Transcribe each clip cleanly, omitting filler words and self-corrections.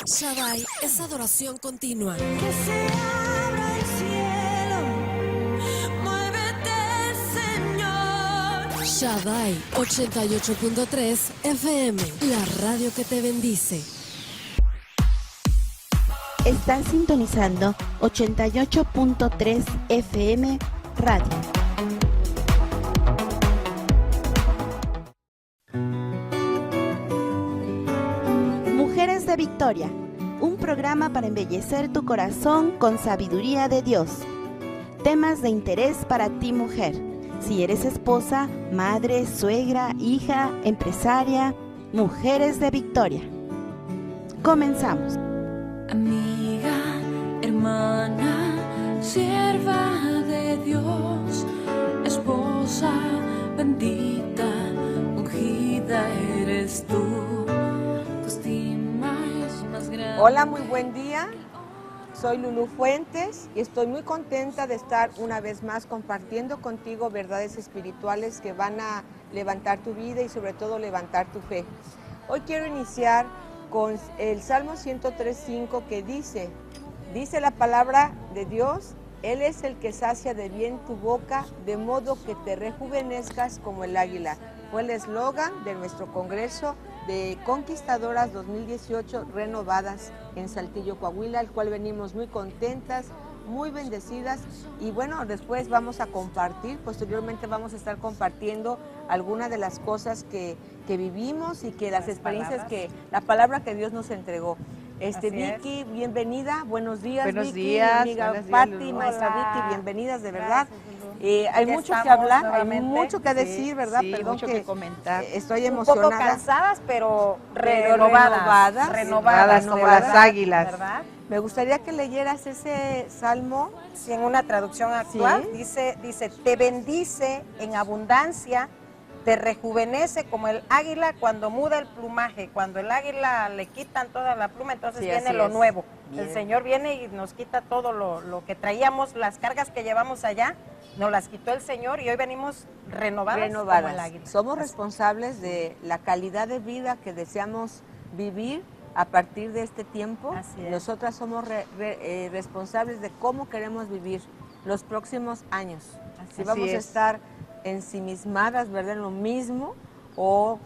Shaddai es adoración continua. Que se abra el cielo, muévete, Señor. Shaddai 88.3 FM, la radio que te bendice. Están sintonizando 88.3 FM Radio. Mujeres de Victoria, un programa para embellecer tu corazón con sabiduría de Dios. Temas de interés para ti, mujer. Si eres esposa, madre, suegra, hija, empresaria, Mujeres de Victoria. Comenzamos. Amiga, hermana, sierva de Dios, esposa bendita, ungida eres tú. Tu estima es más grande. Hola, muy buen día. Soy Lulú Fuentes y estoy muy contenta de estar una vez más compartiendo contigo verdades espirituales que van a levantar tu vida y sobre todo levantar tu fe. Hoy quiero iniciar con el Salmo 103:5 que dice la palabra de Dios: Él es el que sacia de bien tu boca, de modo que te rejuvenezcas como el águila. Fue el eslogan de nuestro Congreso de Conquistadoras 2018 renovadas en Saltillo, Coahuila, al cual venimos muy contentas, muy bendecidas. Y bueno, después vamos a compartir, posteriormente vamos a estar compartiendo algunas de las cosas que vivimos y que las experiencias la palabra que Dios nos entregó. Vicky, bienvenida, buenos días. Buenos Vicky, días, mi amiga buenos días, Patti, Lulú. maestra Hola. Vicky, bienvenidas de verdad. Gracias, Hay Ya mucho que estamos hablar, nuevamente. hay mucho que decir, ¿verdad? Sí, Perdón mucho que comentar. Estoy Un emocionada. poco cansadas, pero renovadas, renovadas como renovadas, las águilas. ¿Verdad? Me gustaría que leyeras ese salmo. Sí, en una traducción actual dice, te bendice en abundancia, te rejuvenece como el águila cuando muda el plumaje. Cuando el águila le quitan toda la pluma, entonces Sí, viene así lo es. nuevo. Bien. El Señor viene y nos quita todo lo que traíamos, las cargas que llevamos allá, nos las quitó el Señor y hoy venimos renovadas. Como el águila. Somos Así. responsables de la calidad de vida que deseamos vivir a partir de este tiempo. Así es. Nosotras somos responsables de cómo queremos vivir los próximos años. Si Así vamos a es. estar ensimismadas, ¿verdad?, en lo mismo o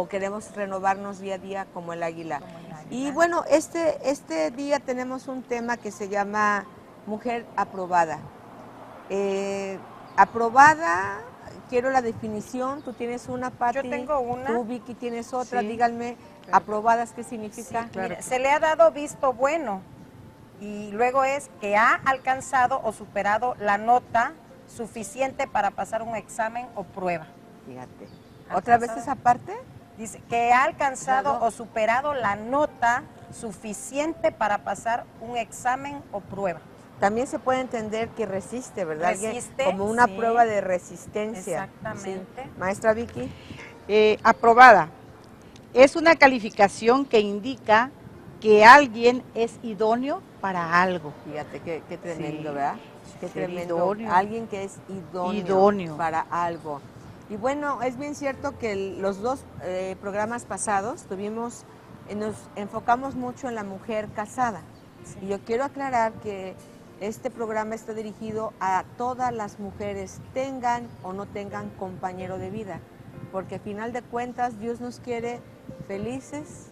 queremos renovarnos día a día como el águila. Y bueno, este día tenemos un tema que se llama Mujer Aprobada. Aprobada, quiero la definición. Tú tienes una, Patti. Yo tengo una. Tú, Vicky, tienes otra. Sí. Díganme, aprobadas, ¿qué significa? Sí, mira, se le ha dado visto bueno y luego es que ha alcanzado o superado la nota suficiente para pasar un examen o prueba. Fíjate. ¿Otra vez esa parte? Dice que ha alcanzado Alcanzado. o superado la nota suficiente para pasar un examen o prueba. También se puede entender que resiste, ¿verdad? Resiste, Como una sí. prueba de resistencia. Exactamente. Sí. Maestra Vicky. Aprobada. Es una calificación que indica que alguien es idóneo para algo. Fíjate, qué tremendo, Sí. ¿verdad? Qué Ser tremendo. idóneo. Alguien que es idóneo, Idóneo. para algo. Y bueno, es bien cierto que los dos programas pasados nos enfocamos mucho en la mujer casada. Sí. Y yo quiero aclarar que este programa está dirigido a todas las mujeres, tengan o no tengan compañero de vida. Porque al final de cuentas Dios nos quiere felices,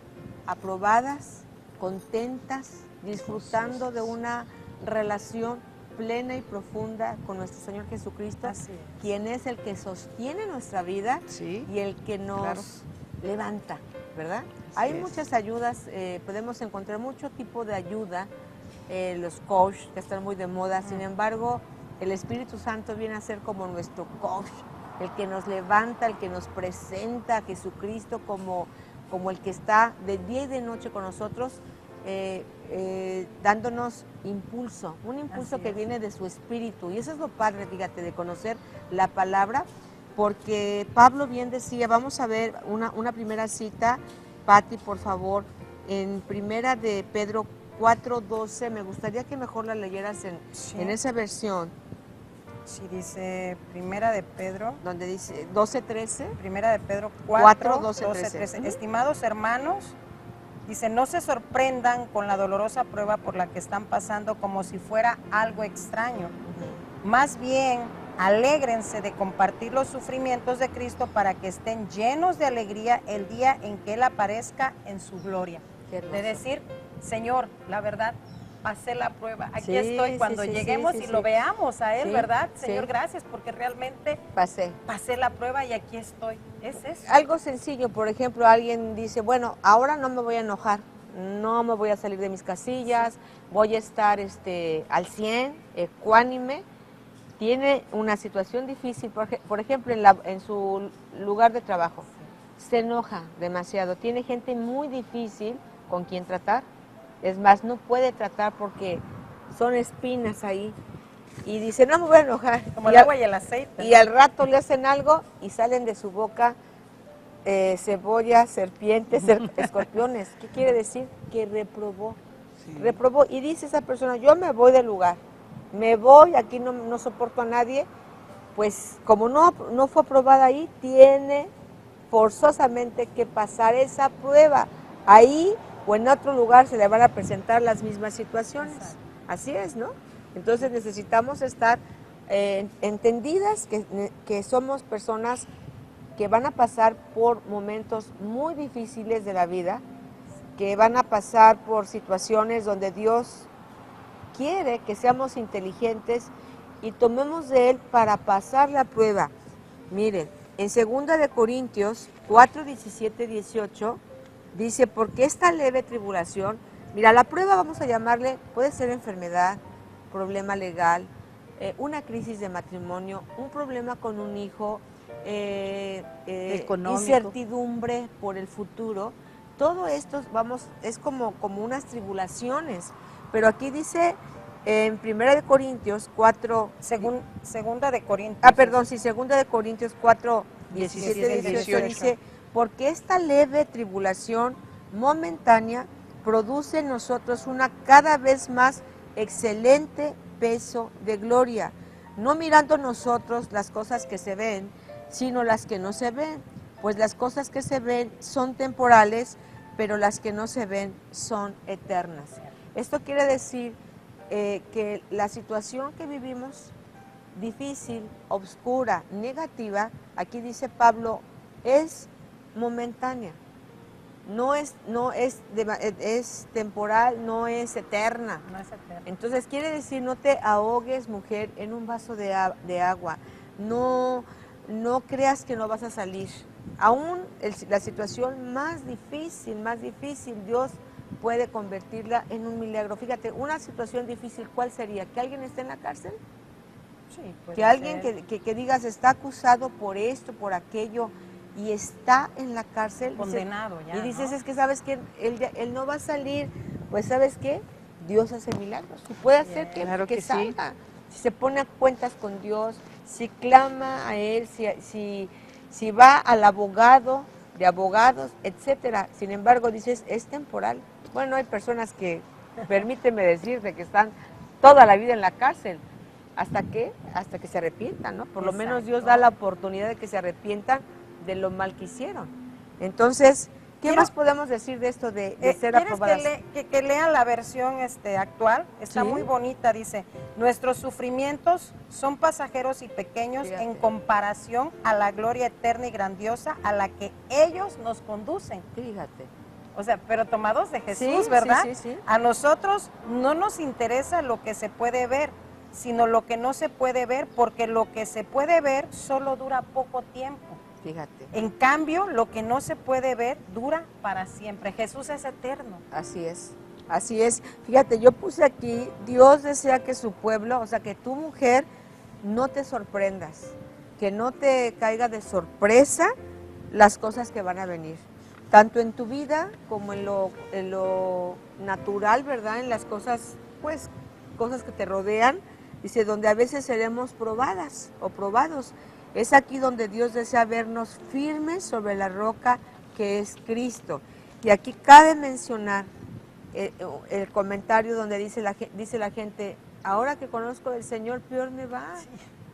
aprobadas, contentas, disfrutando de una relación plena y profunda con nuestro Señor Jesucristo, Así es. quien es el que sostiene nuestra vida Sí. y el que nos Claro. levanta, ¿verdad? Así Hay es. muchas ayudas, podemos encontrar mucho tipo de ayuda, los coach que están muy de moda, sin embargo, el Espíritu Santo viene a ser como nuestro coach, el que nos levanta, el que nos presenta a Jesucristo como el que está de día y de noche con nosotros, dándonos impulso, un impulso Así que es. viene de su espíritu. Y eso es lo padre, fíjate, de conocer la palabra, porque Pablo bien decía, vamos a ver una primera cita, Patti, por favor, en primera de Pedro 4:12, me gustaría que mejor la leyeras Sí. en esa versión, Sí, dice Primera de Pedro, donde dice 12:13. Primera de Pedro 4, 4, 12, 12, 13. 13. Estimados hermanos, Dice, no se sorprendan con la dolorosa prueba por la que están pasando como si fuera algo extraño. Más bien, alégrense de compartir los sufrimientos de Cristo para que estén llenos de alegría el día en que Él aparezca en su gloria. De decir, Señor, la verdad, pasé la prueba, aquí estoy, cuando lleguemos y lo veamos a Él, ¿verdad? Señor, gracias, porque realmente pasé la prueba y aquí estoy. Es eso. Algo sencillo, por ejemplo, alguien dice, bueno, ahora no me voy a enojar, no me voy a salir de mis casillas, voy a estar al 100, ecuánime. Tiene una situación difícil, por ejemplo, en su lugar de trabajo, se enoja demasiado, tiene gente muy difícil con quien tratar, es más, no puede tratar porque son espinas ahí, y dice, no me voy a enojar. Como el agua y el aceite. Y al rato le hacen algo y salen de su boca cebollas, serpientes, escorpiones. ¿Qué quiere decir? Que reprobó. Reprobó, y dice esa persona, yo me voy del lugar. Me voy, aquí no soporto a nadie, pues como no fue aprobada ahí, tiene forzosamente que pasar esa prueba. Ahí o en otro lugar se le van a presentar las mismas situaciones. Exacto. Así es, ¿no? Entonces necesitamos estar entendidas que somos personas que van a pasar por momentos muy difíciles de la vida, que van a pasar por situaciones donde Dios quiere que seamos inteligentes y tomemos de Él para pasar la prueba. Miren, en 2 de Corintios 4, 17, 18, dice, porque esta leve tribulación, mira, la prueba vamos a llamarle, puede ser enfermedad, problema legal, una crisis de matrimonio, un problema con un hijo, incertidumbre por el futuro. Todo esto es como unas tribulaciones. Pero aquí dice en 1 de Corintios 4... Segunda de Corintios. 2 de Corintios 4, 17, 18 dice, porque esta leve tribulación momentánea produce en nosotros una cada vez más excelente peso de gloria, no mirando nosotros las cosas que se ven, sino las que no se ven, pues las cosas que se ven son temporales, pero las que no se ven son eternas. Esto quiere decir que la situación que vivimos, difícil, oscura, negativa, aquí dice Pablo, es momentánea, es temporal, no es eterna. No es eterna. Entonces quiere decir, no te ahogues, mujer, en un vaso de agua, no creas que no vas a salir. Aún la situación más difícil, Dios puede convertirla en un milagro. Fíjate, una situación difícil, ¿cuál sería? ¿Que alguien esté en la cárcel? Sí, que alguien que digas está acusado por esto, por aquello, y está en la cárcel. Condenado dices, ya, y dices, ¿no? Es que sabes que él no va a salir. Pues ¿sabes qué? Dios hace milagros. Y puede hacer que salga. Si se pone a cuentas con Dios, si clama a Él, si va al abogado de abogados, etcétera. Sin embargo, dices, es temporal. Bueno, hay personas que, permíteme decirte, que están toda la vida en la cárcel. ¿Hasta qué? Hasta que se arrepientan, ¿no? Por lo menos Dios da la oportunidad de que se arrepientan de lo mal que hicieron. Entonces, ¿qué más podemos decir de esto de ser aprobadas? Que lean la versión actual, está muy bonita, dice, nuestros sufrimientos son pasajeros y pequeños en comparación a la gloria eterna y grandiosa a la que ellos nos conducen. Fíjate. O sea, pero tomados de Jesús, ¿verdad? Sí. A nosotros no nos interesa lo que se puede ver, sino lo que no se puede ver, porque lo que se puede ver solo dura poco tiempo. Fíjate. En cambio, lo que no se puede ver dura para siempre. Jesús es eterno. Así es, así es. Fíjate, yo puse aquí, Dios desea que su pueblo, o sea, que tu mujer no te sorprendas, que no te caiga de sorpresa las cosas que van a venir, tanto en tu vida como en lo natural, ¿verdad? En las cosas, pues, cosas que te rodean, dice, donde a veces seremos probadas o probados. Es aquí donde Dios desea vernos firmes sobre la roca que es Cristo. Y aquí cabe mencionar el comentario donde dice la gente, ahora que conozco del Señor, peor me va.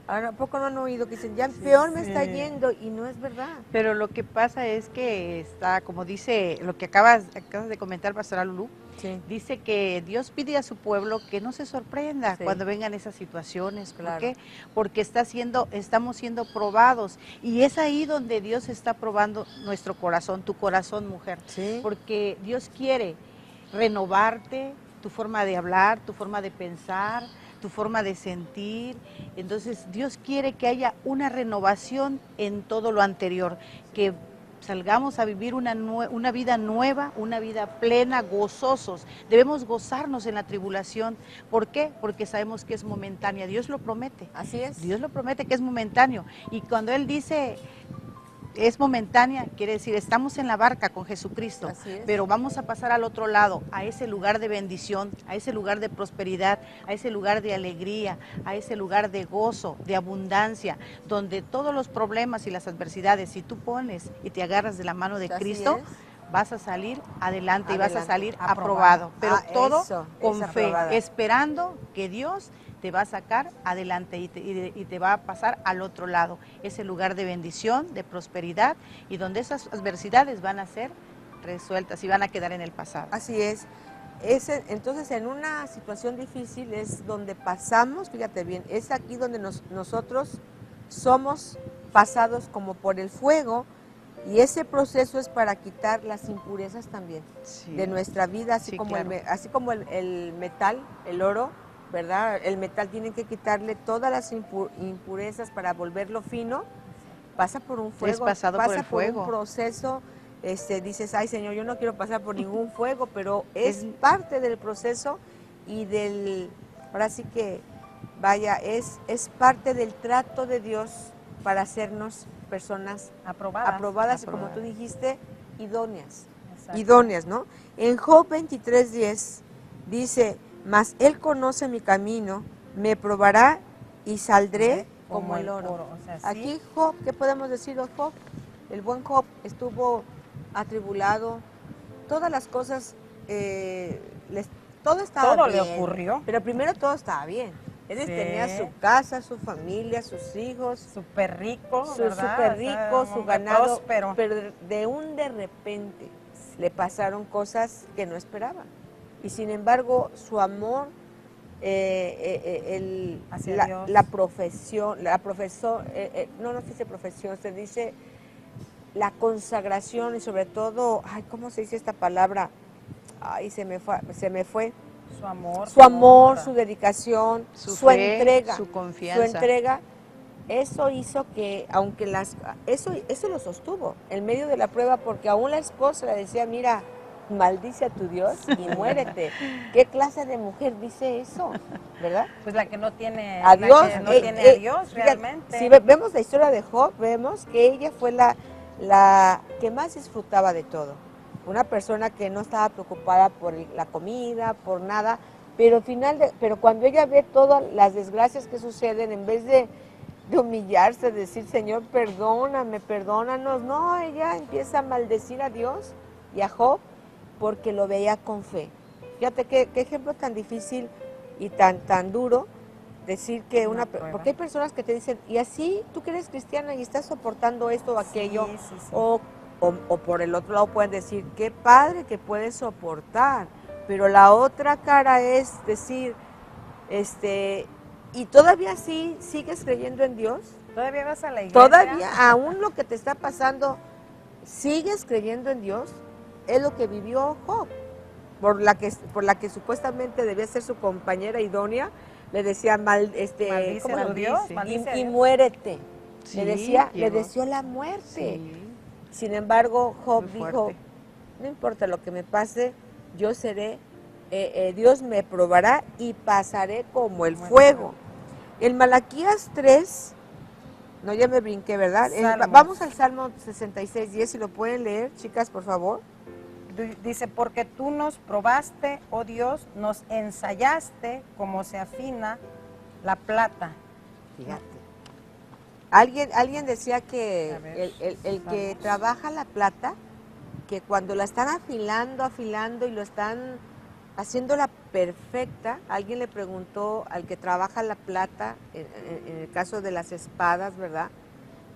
Ahora, ¿a poco no han oído que dicen, ya peor me está yendo? Y no es verdad. Pero lo que pasa es que está, como dice lo que acabas de comentar, Pastora Lulú, Sí. dice que Dios pide a su pueblo que no se sorprenda Sí. cuando vengan esas situaciones. ¿Por Claro. qué? Porque estamos siendo probados. Y es ahí donde Dios está probando nuestro corazón, tu corazón, mujer. Sí. Porque Dios quiere renovarte, tu forma de hablar, tu forma de pensar, tu forma de sentir. Entonces Dios quiere que haya una renovación en todo lo anterior, que salgamos a vivir una vida nueva, una vida plena, gozosos. Debemos gozarnos en la tribulación. ¿Por qué? Porque sabemos que es momentánea. Dios lo promete. Así es. Dios lo promete que es momentáneo. Y cuando Él dice es momentánea, quiere decir, estamos en la barca con Jesucristo, Así es. pero vamos a pasar al otro lado, a ese lugar de bendición, a ese lugar de prosperidad, a ese lugar de alegría, a ese lugar de gozo, de abundancia, donde todos los problemas y las adversidades, si tú pones y te agarras de la mano de Así Cristo, es. vas a salir adelante y vas a Adelante. salir Aprobado. aprobado, pero todo Eso, con es fe, aprobada. esperando que Dios te va a sacar adelante y te va a pasar al otro lado, ese lugar de bendición, de prosperidad, y donde esas adversidades van a ser resueltas y van a quedar en el pasado. Así es. Entonces, en una situación difícil es donde pasamos, fíjate bien, es aquí donde nosotros somos pasados como por el fuego, y ese proceso es para quitar las impurezas también Sí. de nuestra vida, así Sí, como, claro. así como el metal, el oro, ¿verdad? El metal tiene que quitarle todas las impurezas para volverlo fino. Pasa por un fuego, pasado por pasa el fuego. un proceso. Dices, ay Señor, yo no quiero pasar por ningún fuego, pero es parte del proceso y ahora sí que, vaya, es parte del trato de Dios para hacernos personas aprobadas y, como tú dijiste, idóneas. Exacto. Idóneas, ¿no? En Job 23:10 dice, mas Él conoce mi camino, me probará y saldré como el oro. O sea, sí. Aquí Job, ¿qué podemos decir de Job? El buen Job estuvo atribulado, todas las cosas, todo estaba Todo bien. le ocurrió. Pero primero todo estaba bien. Él Sí. tenía su casa, su familia, sus hijos, Súper rico, ¿verdad? súper O sea, rico, un su hombre ganado, próspero. pero de repente le pasaron cosas que no esperaba. Y sin embargo, su amor, Hacia Dios. la profesión, no se dice profesión, se dice la consagración y sobre todo, ay, ¿cómo se dice esta palabra? Ay, se me fue. Su amor. Su amor, su dedicación, Su su fe, entrega, su confianza. entrega, eso hizo que, aunque eso lo sostuvo en medio de la prueba, porque aún la esposa le decía, mira, maldice a tu Dios y muérete. ¿Qué clase de mujer dice eso? ¿Verdad? Pues la que no tiene A Dios, la que no tiene a Dios fíjate, realmente. si vemos la historia de Job, vemos que ella fue la que más disfrutaba de todo. Una persona que no estaba preocupada por la comida, por nada, pero cuando ella ve todas las desgracias que suceden, en vez de humillarse, decir, Señor, perdóname, perdónanos, no, ella empieza a maldecir a Dios y a Job porque lo veía con fe. Fíjate qué ejemplo tan difícil y tan duro decir que porque hay personas que te dicen, y así tú que eres cristiana y estás soportando esto o aquello, Sí. o por el otro lado pueden decir, qué padre que puedes soportar, pero la otra cara es decir, y todavía sí sigues creyendo en Dios, ¿Todavía vas a la iglesia? todavía, aún lo que te está pasando, sigues creyendo en Dios, es lo que vivió Job, por la que supuestamente debía ser su compañera idónea, le decía Maldice ¿cómo a lo Dios, dice? maldice a Y Dios. muérete. Sí, Le deseó la muerte. Sí. Sin embargo, Job Muy dijo, fuerte. no importa lo que me pase, yo seré, Dios me probará y pasaré como el fuego. En Malaquías 3, no, ya me brinqué, ¿verdad? Salmos. Vamos al Salmo 66:10, si lo pueden leer, chicas, por favor. Dice, porque tú nos probaste, oh Dios, nos ensayaste como se afina la plata. Fíjate. Alguien decía que A ver, el que vamos. trabaja la plata, que cuando la están afilando y lo están haciéndola perfecta. Alguien le preguntó al que trabaja la plata, en el caso de las espadas, ¿verdad?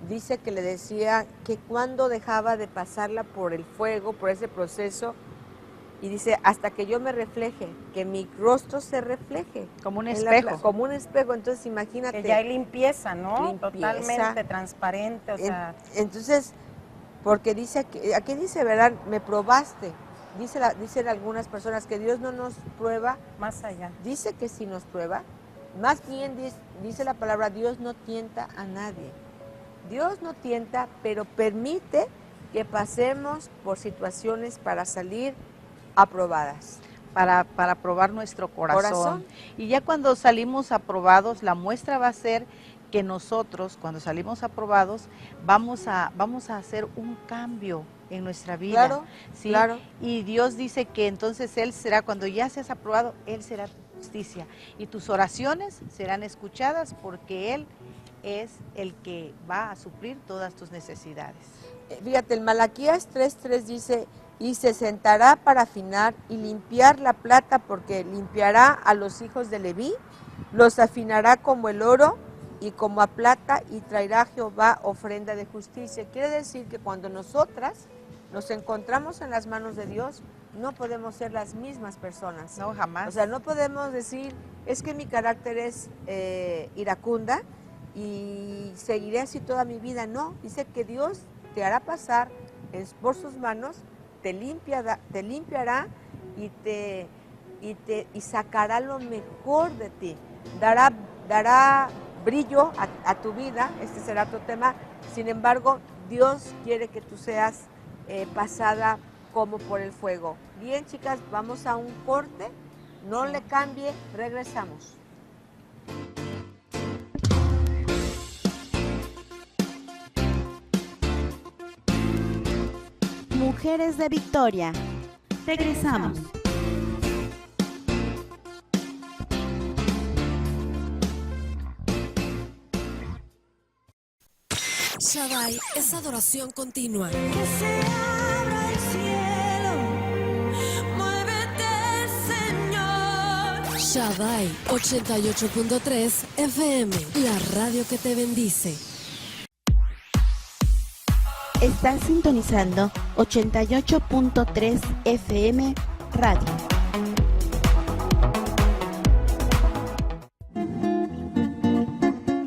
Dice que le decía que cuando dejaba de pasarla por el fuego, por ese proceso, y dice, hasta que yo me refleje, que mi rostro se refleje. Como un espejo. Como un espejo, entonces imagínate. Que ya hay limpieza, ¿no? Limpieza. Totalmente transparente, o sea. Entonces, porque dice, aquí dice, ¿verdad? Me probaste. Dicen algunas personas que Dios no nos prueba. Más allá. Dice que sí nos prueba. Más bien dice la palabra, Dios no tienta a nadie. Dios no tienta, pero permite que pasemos por situaciones para salir aprobadas. Para probar nuestro corazón. Y ya cuando salimos aprobados, la muestra va a ser que nosotros, cuando salimos aprobados, vamos a hacer un cambio en nuestra vida. Claro, ¿sí? claro. Y Dios dice que entonces Él será, cuando ya seas aprobado, Él será tu justicia. Y tus oraciones serán escuchadas porque Él es el que va a suplir todas tus necesidades. Fíjate, el Malaquías 3:3 dice, y se sentará para afinar y limpiar la plata, porque limpiará a los hijos de Leví, los afinará como el oro y como a plata, y traerá a Jehová ofrenda de justicia. Quiere decir que cuando nosotras nos encontramos en las manos de Dios, no podemos ser las mismas personas. No, jamás. O sea, no podemos decir, es que mi carácter es iracunda y seguiré así toda mi vida. No, dice que Dios te hará pasar por sus manos, te limpiará y sacará lo mejor de ti. Dará brillo a tu vida, este será tu tema. Sin embargo, Dios quiere que tú seas pasada como por el fuego. Bien, chicas, vamos a un corte. No le cambie, regresamos. Mujeres de Victoria. Regresamos. Shaddai es adoración continua. Que se abra el cielo, muévete, Señor. Shaddai 88.3 FM, la radio que te bendice. Estás sintonizando 88.3 FM Radio.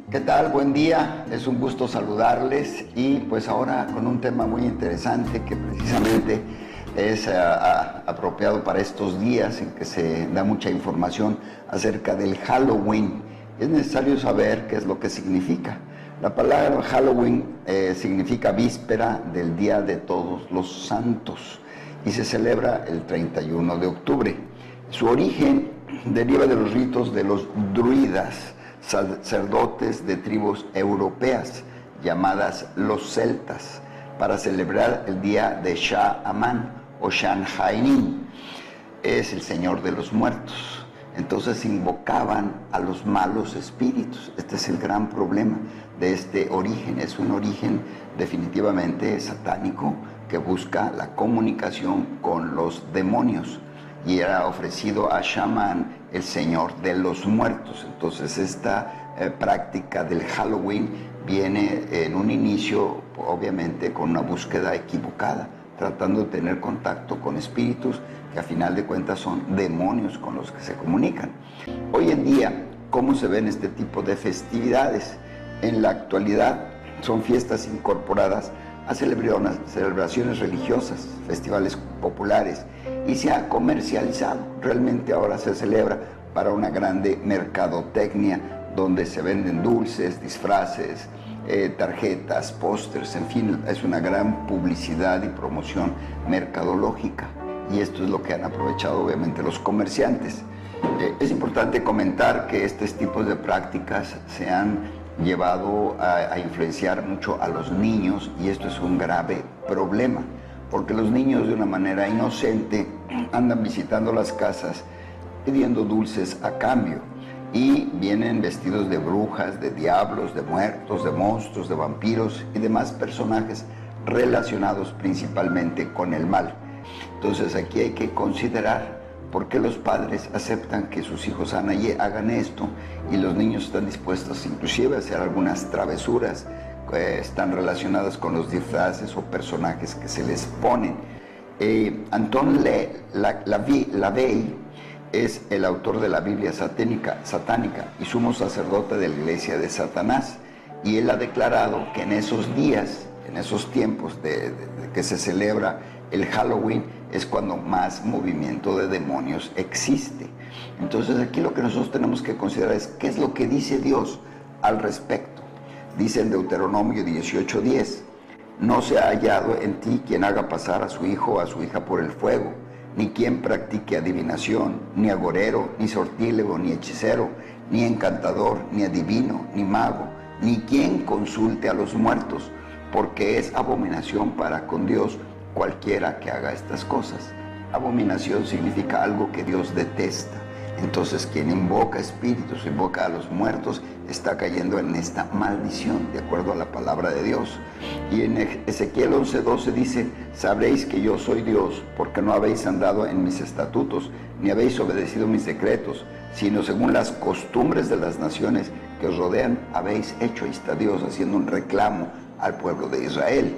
¿Qué tal? Buen día, es un gusto saludarles y pues ahora con un tema muy interesante que precisamente es apropiado para estos días en que se da mucha información acerca del Halloween. Es necesario saber qué es lo que significa. La palabra Halloween significa víspera del Día de Todos los Santos y se celebra el 31 de octubre. Su origen deriva de los ritos de los druidas, sacerdotes de tribus europeas llamadas los celtas, para celebrar el día de Sha'aman o Shanhainin, es el señor de los muertos. Entonces invocaban a los malos espíritus. Este es el gran problema de este origen. Es un origen definitivamente satánico que busca la comunicación con los demonios, y era ofrecido a Shaman, el señor de los muertos. Entonces esta práctica del Halloween viene en un inicio, obviamente, con una búsqueda equivocada, tratando de tener contacto con espíritus que a final de cuentas son demonios con los que se comunican. Hoy en día, ¿cómo se ven este tipo de festividades? En la actualidad son fiestas incorporadas a celebraciones religiosas, festivales populares, y se ha comercializado. Realmente ahora se celebra para una grande mercadotecnia donde se venden dulces, disfraces, tarjetas, pósters, en fin, es una gran publicidad y promoción mercadológica, y esto es lo que han aprovechado obviamente los comerciantes. Es importante comentar que estos tipos de prácticas se han llevado a influenciar mucho a los niños, y esto es un grave problema, porque los niños de una manera inocente andan visitando las casas pidiendo dulces a cambio, y vienen vestidos de brujas, de diablos, de muertos, de monstruos, de vampiros y demás personajes relacionados principalmente con el mal. Entonces aquí hay que considerar ¿Por qué los padres aceptan que sus hijos hagan esto y los niños están dispuestos inclusive a hacer algunas travesuras que están relacionadas con los disfraces o personajes que se les ponen? Anton LaVey es el autor de la Biblia satánica y sumo sacerdote de la Iglesia de Satanás, y él ha declarado que en esos días, en esos tiempos de que se celebra el Halloween, es cuando más movimiento de demonios existe. Entonces aquí lo que nosotros tenemos que considerar es qué es lo que dice Dios al respecto. Dice en Deuteronomio 18:10, no se ha hallado en ti quien haga pasar a su hijo o a su hija por el fuego, ni quien practique adivinación, ni agorero, ni sortílego, ni hechicero, ni encantador, ni adivino, ni mago, ni quien consulte a los muertos, porque es abominación para con Dios cualquiera que haga estas cosas. Abominación significa algo que Dios detesta. Entonces quien invoca espíritus, invoca a los muertos, está cayendo en esta maldición, de acuerdo a la palabra de Dios. Y en Ezequiel 11:12 dice, sabréis que yo soy Dios, porque no habéis andado en mis estatutos, ni habéis obedecido mis decretos, sino según las costumbres de las naciones que os rodean, habéis hecho. Ahí está Dios haciendo un reclamo al pueblo de Israel.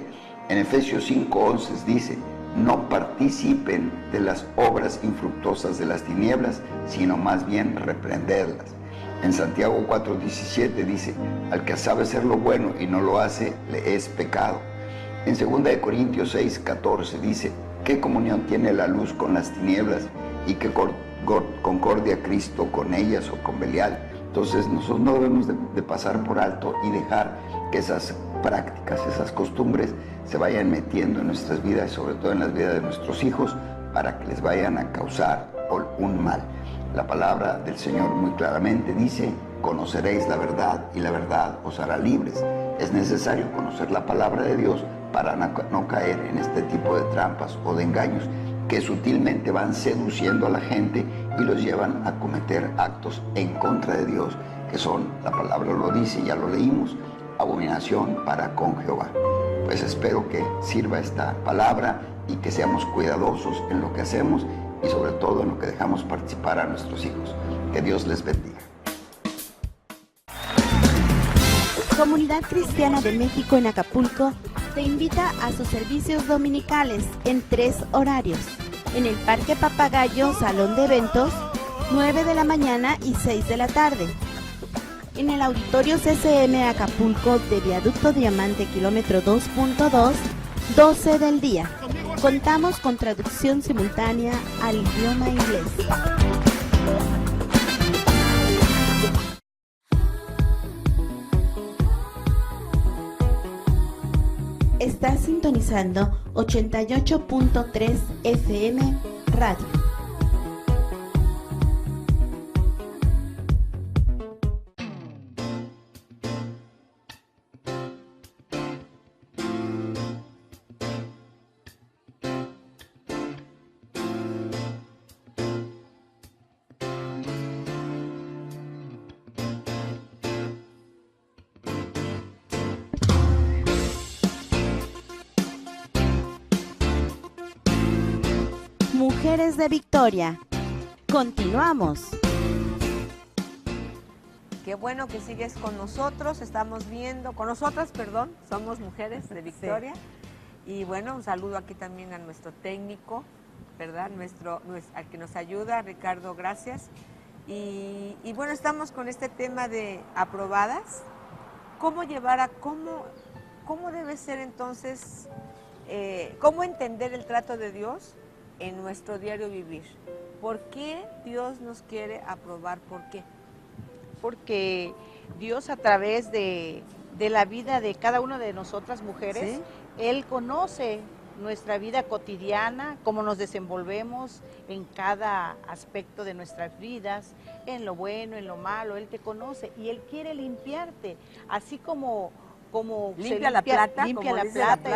En Efesios 5:11 dice, no participen de las obras infructuosas de las tinieblas, sino más bien reprenderlas. En Santiago 4:17 dice, al que sabe hacer lo bueno y no lo hace, le es pecado. En 2 Corintios 6:14 dice, ¿qué comunión tiene la luz con las tinieblas? ¿Y qué concordia Cristo con ellas o con Belial? Entonces nosotros no debemos de pasar por alto y dejar que esas prácticas, esas costumbres se vayan metiendo en nuestras vidas, sobre todo en las vidas de nuestros hijos, para que les vayan a causar un mal. La palabra del Señor muy claramente dice, conoceréis la verdad y la verdad os hará libres. Es necesario conocer la palabra de Dios para no caer en este tipo de trampas o de engaños que sutilmente van seduciendo a la gente y los llevan a cometer actos en contra de Dios, que son, la palabra lo dice, ya lo leímos, abominación para con Jehová. Pues espero que sirva esta palabra y que seamos cuidadosos en lo que hacemos y sobre todo en lo que dejamos participar a nuestros hijos. Que Dios les bendiga. Comunidad Cristiana de México en Acapulco te invita a sus servicios dominicales en 3 horarios. En el Parque Papagayo, Salón de Eventos, 9 de la mañana y 6 de la tarde. En el Auditorio CCM Acapulco de Viaducto Diamante, kilómetro 2.2, 12 del día. Contamos con traducción simultánea al idioma inglés. Estás sintonizando 88.3 FM Radio. Mujeres de Victoria. Continuamos. Qué bueno que sigues con nosotros, estamos viendo, con nosotras, perdón, somos Mujeres de Victoria. Sí. Y bueno, un saludo aquí también a nuestro técnico, ¿verdad? Al que nos ayuda, Ricardo, gracias. Y bueno, estamos con este tema de aprobadas. ¿Cómo debe ser entonces, cómo entender el trato de Dios en nuestro diario vivir? ¿Por qué Dios nos quiere aprobar? ¿Por qué? Porque Dios, a través de la vida de cada una de nosotras mujeres, ¿sí?, Él conoce nuestra vida cotidiana, cómo nos desenvolvemos en cada aspecto de nuestras vidas, en lo bueno, en lo malo. Él te conoce y Él quiere limpiarte, así como limpia la plata,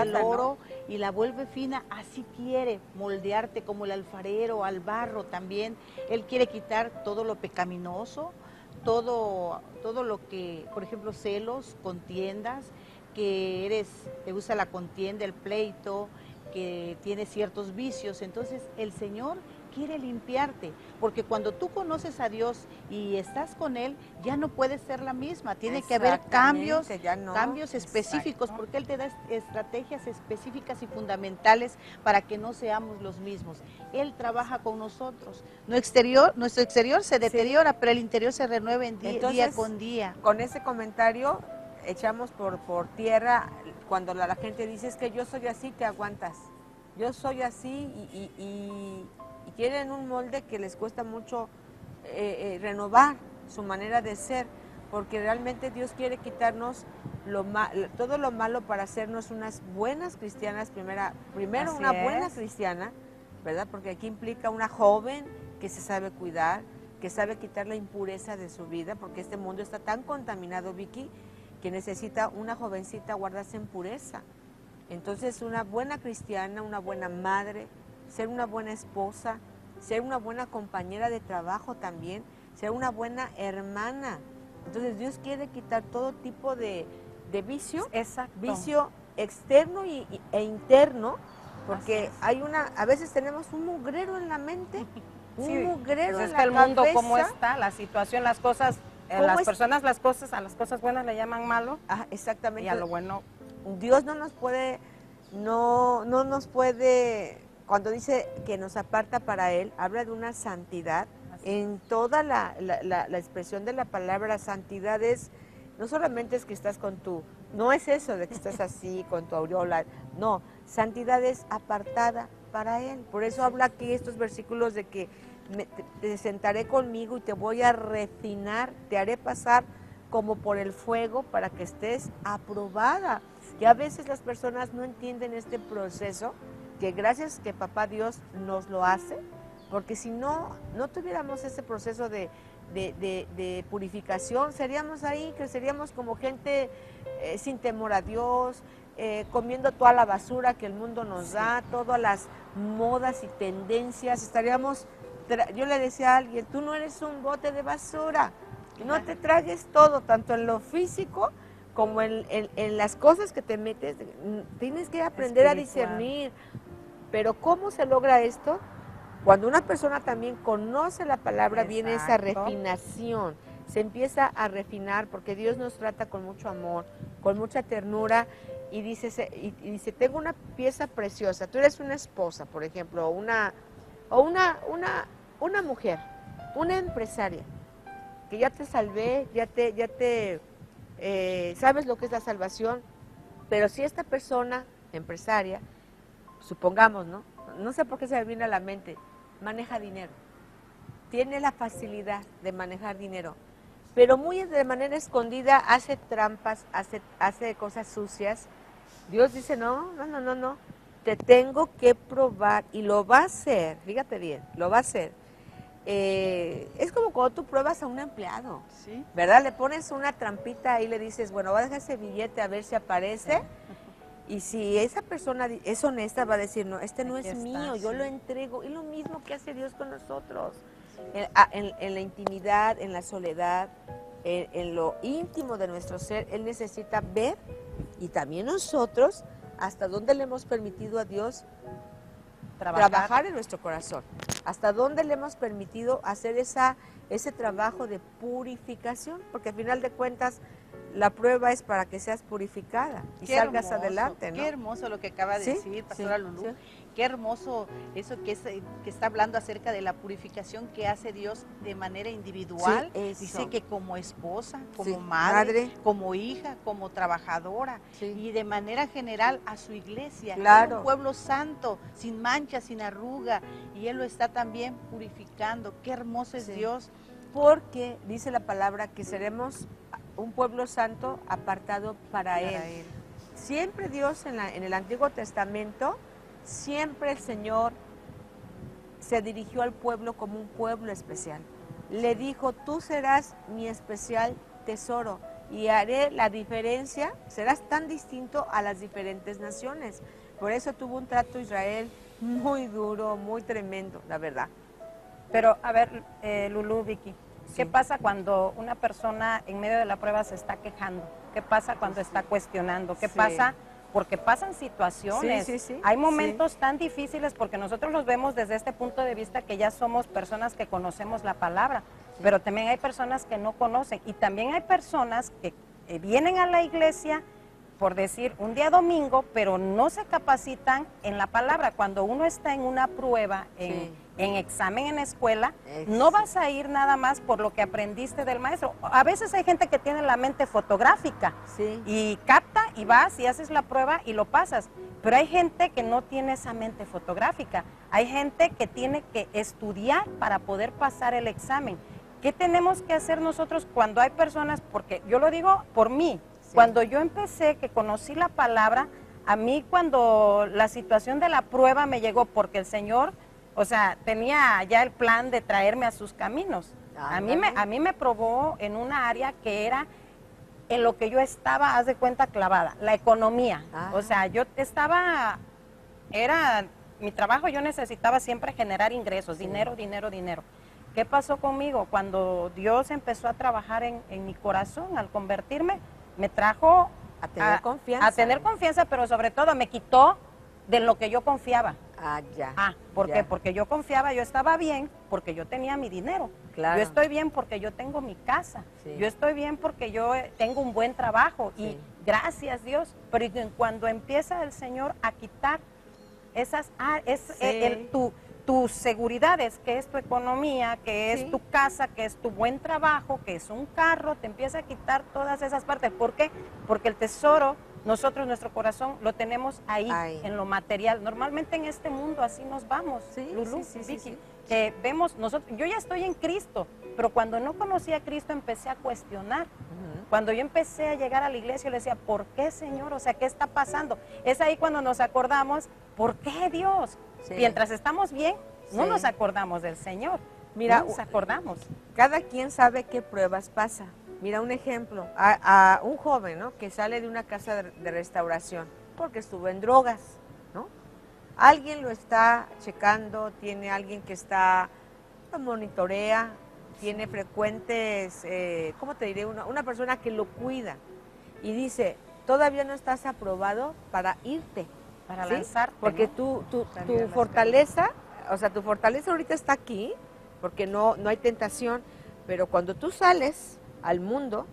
el oro, ¿no?, y la vuelve fina. Así quiere moldearte como el alfarero al barro también. Él quiere quitar todo lo pecaminoso, todo lo que, por ejemplo, celos, contiendas, que te gusta la contienda, el pleito, que tienes ciertos vicios. Entonces el Señor quiere limpiarte, porque cuando tú conoces a Dios y estás con Él, ya no puedes ser la misma, tiene que haber cambios, ya no. cambios específicos, Exacto. porque Él te da estrategias específicas y fundamentales para que no seamos los mismos. Él trabaja con nosotros. Nuestro exterior se deteriora, pero el interior se renueva en día Entonces, con día. Con ese comentario echamos por tierra cuando la gente dice es que yo soy así, te aguantas. Yo soy así y quieren un molde que les cuesta mucho renovar su manera de ser, porque realmente Dios quiere quitarnos todo lo malo para hacernos unas buenas cristianas, primero Así una buena es. cristiana, ¿verdad? Porque aquí implica una joven que se sabe cuidar, que sabe quitar la impureza de su vida, porque este mundo está tan contaminado, Vicky, que necesita una jovencita guardarse en pureza. Entonces, una buena cristiana, una buena madre, ser una buena esposa, ser una buena compañera de trabajo también, ser una buena hermana. Entonces, Dios quiere quitar todo tipo de vicio, Exacto. vicio externo e interno, porque Así es. a veces tenemos un mugrero en la mente, Sí, un mugrero pues en es que la el mundo cómo cabeza. está, la situación, las cosas, ¿Cómo las es? personas, a las cosas buenas le llaman malo Ah, exactamente. y a lo bueno. Dios no nos puede, cuando dice que nos aparta para Él, habla de una santidad. En toda la expresión de la palabra santidad no solamente es que estás no es eso de que estás así con tu aureola, no, santidad es apartada para Él. Por eso habla aquí estos versículos de que te sentaré conmigo y te voy a refinar, te haré pasar como por el fuego para que estés aprobada. Y a veces las personas no entienden este proceso, que gracias que Papá Dios nos lo hace, porque si no tuviéramos ese proceso de purificación, creceríamos como gente sin temor a Dios, comiendo toda la basura que el mundo nos da, todas las modas y tendencias, yo le decía a alguien, tú no eres un bote de basura, no te tragues todo, tanto en lo físico como en las cosas que te metes, tienes que aprender a discernir. Pero ¿cómo se logra esto? Cuando una persona también conoce la palabra, viene esa Exacto. refinación, se empieza a refinar, porque Dios nos trata con mucho amor, con mucha ternura, y dice, tengo una pieza preciosa, tú eres una esposa, por ejemplo, o una mujer, una empresaria, que ya te salvé, sabes lo que es la salvación, pero si esta persona, empresaria, supongamos, no sé por qué se me viene a la mente, maneja dinero, tiene la facilidad de manejar dinero, pero muy de manera escondida hace trampas, hace cosas sucias. Dios dice, no, te tengo que probar, y lo va a hacer, fíjate bien, lo va a hacer. Es como cuando tú pruebas a un empleado, ¿Sí? ¿verdad? Le pones una trampita y le dices, bueno, va a dejar ese billete a ver si aparece. Y si esa persona es honesta, va a decir, no, este no Aquí es está, mío, yo sí. lo entrego. Y lo mismo que hace Dios con nosotros. En la intimidad, en la soledad, en lo íntimo de nuestro ser, Él necesita ver, y también nosotros, hasta dónde le hemos permitido a Dios trabajar en nuestro corazón. Hasta dónde le hemos permitido hacer ese trabajo de purificación, porque al final de cuentas la prueba es para que seas purificada y Qué salgas hermoso, adelante, ¿no? Qué hermoso lo que acaba de Sí, decir, Pastora sí, Lulú. sí. Qué hermoso eso que está hablando acerca de la purificación que hace Dios de manera individual. Sí, eso. Dice que como esposa, como Sí, madre, madre. como hija, como trabajadora, Sí. y de manera general a su iglesia. Claro. Es un pueblo santo, sin mancha, sin arruga, y Él lo está también purificando. Qué hermoso es Sí. Dios. Porque dice la palabra que seremos un pueblo santo apartado para Él. Siempre Dios en el Antiguo Testamento, siempre el Señor se dirigió al pueblo como un pueblo especial. Le dijo, tú serás mi especial tesoro y haré la diferencia, serás tan distinto a las diferentes naciones. Por eso tuvo un trato Israel muy duro, muy tremendo, la verdad. Pero, a ver, Lulú, Vicky, ¿qué Sí. pasa cuando una persona en medio de la prueba se está quejando? ¿Qué pasa cuando está cuestionando? ¿Qué Sí. pasa porque pasan situaciones. Sí, sí, sí. Hay momentos tan difíciles porque nosotros los vemos desde este punto de vista que ya somos personas que conocemos la palabra, pero también hay personas que no conocen y también hay personas que vienen a la iglesia, por decir, un día domingo, pero no se capacitan en la palabra. Cuando uno está en una prueba, en examen en la escuela, no vas a ir nada más por lo que aprendiste del maestro. A veces hay gente que tiene la mente fotográfica y capta y vas y haces la prueba y lo pasas. Pero hay gente que no tiene esa mente fotográfica. Hay gente que tiene que estudiar para poder pasar el examen. ¿Qué tenemos que hacer nosotros cuando hay personas? Porque yo lo digo por mí. Cuando yo empecé, que conocí la palabra, a mí cuando la situación de la prueba me llegó, porque el Señor, o sea, tenía ya el plan de traerme a sus caminos. A mí me probó en una área que era en lo que yo estaba, haz de cuenta, clavada, la economía. O sea, yo estaba, mi trabajo, yo necesitaba siempre generar ingresos, dinero, dinero, dinero. ¿Qué pasó conmigo? Cuando Dios empezó a trabajar en mi corazón, al convertirme, me trajo a tener confianza. A tener confianza, pero sobre todo me quitó de lo que yo confiaba. ¿Por qué? Porque yo confiaba, yo estaba bien porque yo tenía mi dinero. Claro. Yo estoy bien porque yo tengo mi casa. Yo estoy bien porque yo tengo un buen trabajo y gracias Dios. Pero cuando empieza el Señor a quitar esas tus seguridades, que es tu economía, que es tu casa, que es tu buen trabajo, que es un carro, te empieza a quitar todas esas partes. ¿Por qué? Porque el tesoro, nosotros, nuestro corazón, lo tenemos ahí, en lo material. Normalmente en este mundo así nos vamos, Lulú, Vicky, que vemos nosotros, yo ya estoy en Cristo, pero cuando no conocí a Cristo empecé a cuestionar. Cuando yo empecé a llegar a la iglesia, yo le decía, ¿por qué, Señor? O sea, ¿qué está pasando? Es ahí cuando nos acordamos, ¿por qué, Dios? Mientras estamos bien, no nos acordamos del Señor. Mira, no nos acordamos. Cada quien sabe qué pruebas pasa. Mira, un ejemplo, a un joven, ¿no?, que sale de una casa de restauración porque estuvo en drogas, ¿no? Alguien lo está checando, tiene alguien que lo monitorea, tiene frecuentes, ¿cómo te diré? Una persona que lo cuida y dice, todavía no estás aprobado para irte. Para lanzarte, porque ¿no? tu fortaleza, o sea, tu fortaleza ahorita está aquí, porque no hay tentación, pero cuando tú sales al mundo,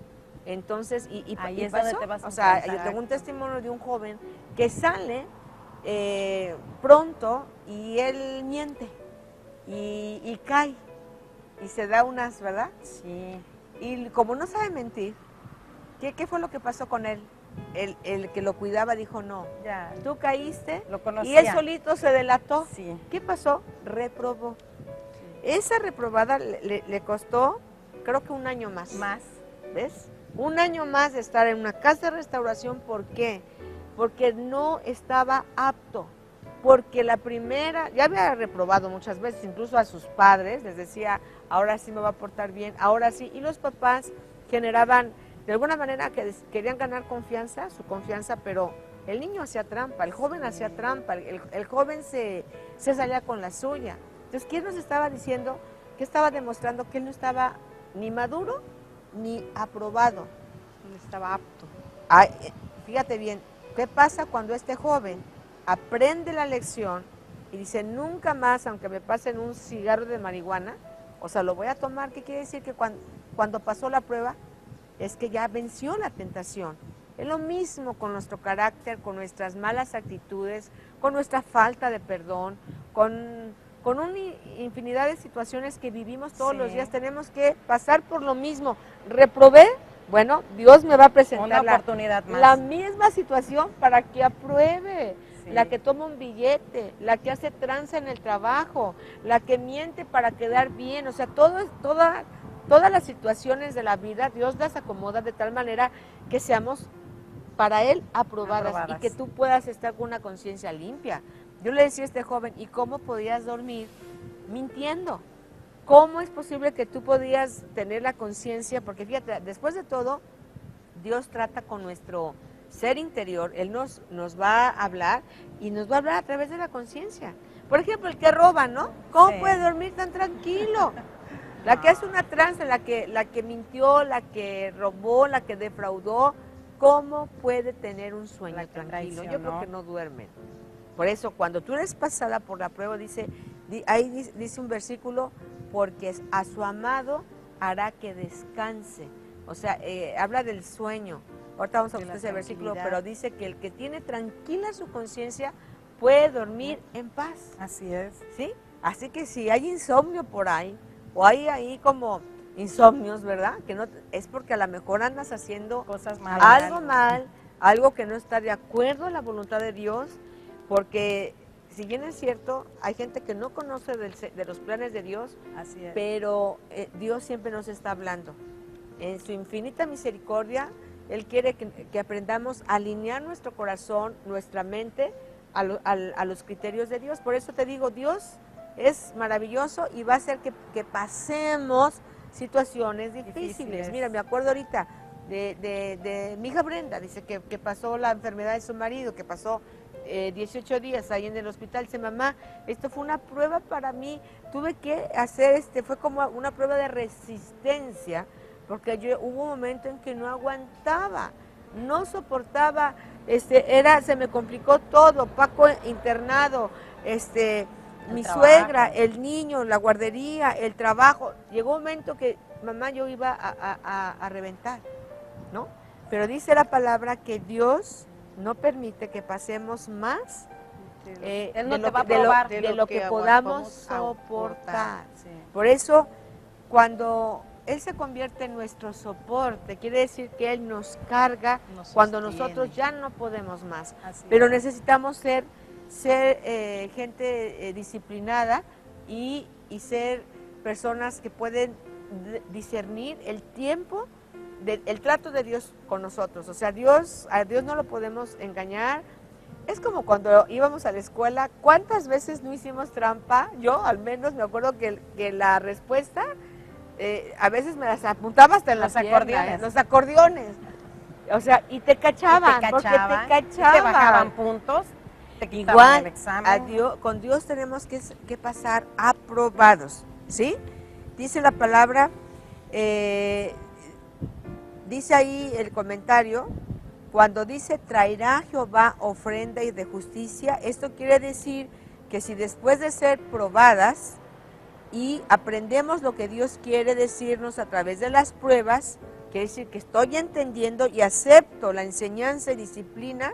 entonces, ahí es pasó, donde te vas a o sea, enfrentar. yo tengo un testimonio de un joven que sale pronto y él miente y cae y se da unas, ¿verdad? Sí. Y como no sabe mentir, ¿qué fue lo que pasó con él? El que lo cuidaba dijo, no, tú caíste, lo conocía. Y él solito se delató. Sí. ¿Qué pasó? Reprobó. Esa reprobada le costó, creo que un año más. ¿Ves? Un año más de estar en una casa de restauración. ¿Por qué? Porque no estaba apto. Porque la primera, ya había reprobado muchas veces, incluso a sus padres, les decía, ahora sí me va a portar bien, ahora sí. Y los papás generaban, de alguna manera, que querían ganar confianza, su confianza, pero el niño hacía trampa, el joven hacía trampa, el joven se salía con la suya. Entonces, ¿quién nos estaba diciendo? Que estaba demostrando que él no estaba ni maduro ni aprobado. No estaba apto. Ay, fíjate bien, ¿qué pasa cuando este joven aprende la lección y dice, nunca más, aunque me pasen un cigarro de marihuana, o sea, lo voy a tomar? ¿Qué quiere decir? Que cuando pasó la prueba, es que ya venció la tentación. Es lo mismo con nuestro carácter, con nuestras malas actitudes, con nuestra falta de perdón, con una infinidad de situaciones que vivimos todos los días. Tenemos que pasar por lo mismo. Reprobé, bueno, Dios me va a presentar una oportunidad más. La misma situación para que apruebe. La que toma un billete, la que hace tranza en el trabajo, la que miente para quedar bien. O sea, todas las situaciones de la vida, Dios las acomoda de tal manera que seamos para Él aprobadas. Y que tú puedas estar con una conciencia limpia. Yo le decía a este joven, ¿y cómo podías dormir mintiendo? ¿Cómo es posible que tú podías tener la conciencia? Porque fíjate, después de todo, Dios trata con nuestro ser interior. Él nos va a hablar y nos va a hablar a través de la conciencia. Por ejemplo, el que roba, ¿no? ¿Cómo puede dormir tan tranquilo? La que hace una tranza, la que mintió, la que robó, la que defraudó, ¿cómo puede tener un sueño La que tranquilo? Yo traicionó. creo que no duermen. Por eso, cuando tú eres pasada por la prueba, ahí dice un versículo, porque a su amado hará que descanse. O sea, habla del sueño. Ahorita vamos a buscar ese versículo, pero dice que el que tiene tranquila su conciencia puede dormir en paz. Así es. ¿Sí? Así que si hay insomnio por ahí, o hay ahí como insomnios, ¿verdad? Que no es porque a lo mejor andas haciendo Cosas malas. algo mal, algo que no está de acuerdo a la voluntad de Dios, porque si bien es cierto, hay gente que no conoce de los planes de Dios, Así es. pero Dios siempre nos está hablando. En su infinita misericordia, Él quiere que aprendamos a alinear nuestro corazón, nuestra mente a los criterios de Dios. Por eso te digo, Dios es maravilloso y va a hacer que pasemos situaciones difíciles. Mira, me acuerdo ahorita de mi hija Brenda, dice que pasó la enfermedad de su marido, que pasó 18 días ahí en el hospital. Dice, mamá, esto fue una prueba para mí, tuve que hacer, fue como una prueba de resistencia, porque hubo un momento en que no aguantaba, no soportaba, se me complicó todo, Paco internado, mi suegra, el niño, la guardería, el trabajo. Llegó un momento que, mamá, yo iba a reventar, ¿no? Pero dice la palabra que Dios no permite que pasemos más Él no te va a probar de lo que podamos soportar. Sí. Por eso, cuando Él se convierte en nuestro soporte, quiere decir que Él nos carga cuando nosotros ya no podemos más. Pero necesitamos ser gente disciplinada y ser personas que pueden discernir el tiempo, el trato de Dios con nosotros. O sea, a Dios no lo podemos engañar. Es como cuando íbamos a la escuela, ¿cuántas veces no hicimos trampa? Yo al menos me acuerdo que la respuesta, a veces me las apuntaba hasta en los acordeones. O sea, y te cachaban, porque te cachaban. Te bajaban puntos. Igual, con Dios tenemos que pasar aprobados, ¿sí? Dice la palabra, dice ahí el comentario, cuando dice traerá Jehová ofrenda y de justicia, esto quiere decir que si después de ser probadas y aprendemos lo que Dios quiere decirnos a través de las pruebas, quiere decir que estoy entendiendo y acepto la enseñanza y disciplina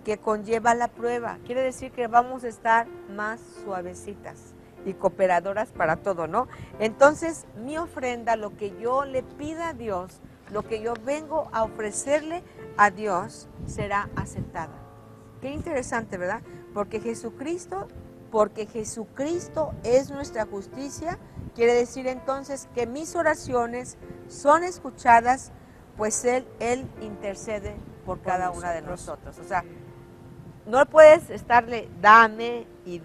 que conlleva la prueba. Quiere decir que vamos a estar más suavecitas y cooperadoras para todo, ¿no? Entonces, mi ofrenda, lo que yo le pida a Dios, lo que yo vengo a ofrecerle a Dios, será aceptada. Qué interesante, ¿verdad? Porque Jesucristo es nuestra justicia, quiere decir entonces que mis oraciones son escuchadas, pues Él intercede por cada una de nosotros. O sea, no puedes estarle dame y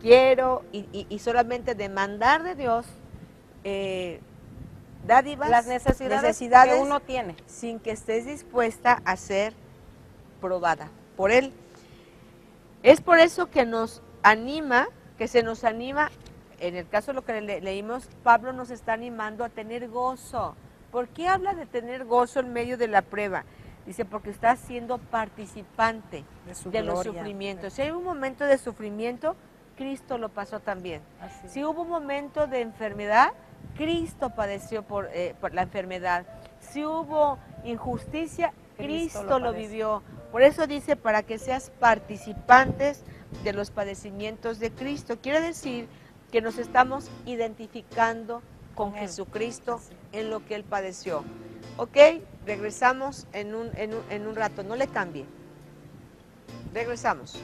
quiero y solamente demandar de Dios dádivas, las necesidades que uno tiene, sin que estés dispuesta a ser probada por Él. Es por eso que se nos anima, en el caso de lo que leímos, Pablo nos está animando a tener gozo. ¿Por qué habla de tener gozo en medio de la prueba? Dice, porque está siendo participante de los sufrimientos. Si hay un momento de sufrimiento, Cristo lo pasó también. Si hubo un momento de enfermedad, Cristo padeció por la enfermedad. Si hubo injusticia, Cristo lo vivió. Por eso dice, para que seas participantes de los padecimientos de Cristo. Quiere decir que nos estamos identificando con Jesucristo en lo que Él padeció. Ok, regresamos en un rato, no le cambie. Regresamos.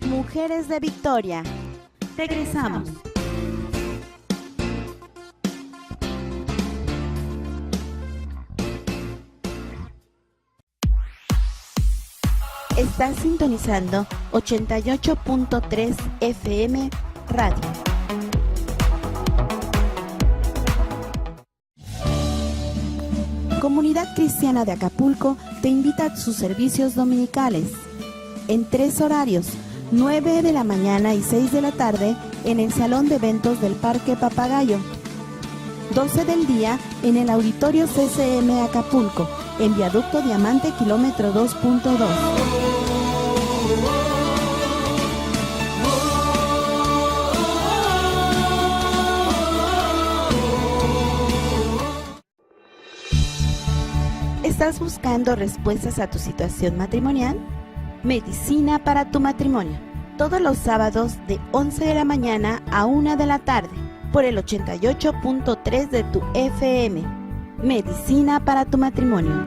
Mujeres de Victoria. Regresamos. Estás sintonizando 88.3 FM Radio. Comunidad Cristiana de Acapulco te invita a sus servicios dominicales en 3 horarios, 9 de la mañana y 6 de la tarde, en el Salón de Eventos del Parque Papagayo. 12 del día en el Auditorio CCM Acapulco, en Viaducto Diamante, kilómetro 2.2. ¿Estás buscando respuestas a tu situación matrimonial? Medicina para tu matrimonio. Todos los sábados de 11 de la mañana a 1 de la tarde por el 88.3 de tu FM. Medicina para tu matrimonio.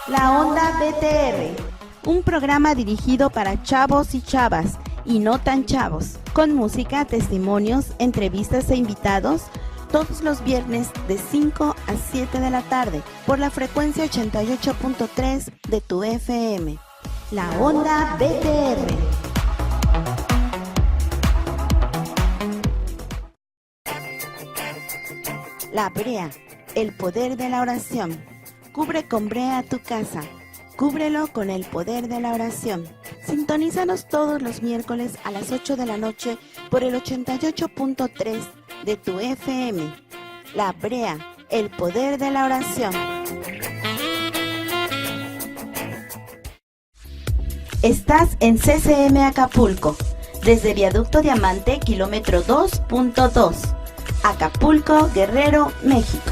La Onda BTR, un programa dirigido para chavos y chavas y no tan chavos, con música, testimonios, entrevistas e invitados, todos los viernes de 5 a 7 de la tarde por la frecuencia 88.3 de tu FM. La Onda BTR. La brea, el poder de la oración. Cubre con brea tu casa. Cúbrelo con el poder de la oración. Sintonízanos todos los miércoles a las 8 de la noche por el 88.3 de tu FM. La brea, el poder de la oración. Estás en CCM Acapulco, desde Viaducto Diamante, kilómetro 2.2, Acapulco, Guerrero, México.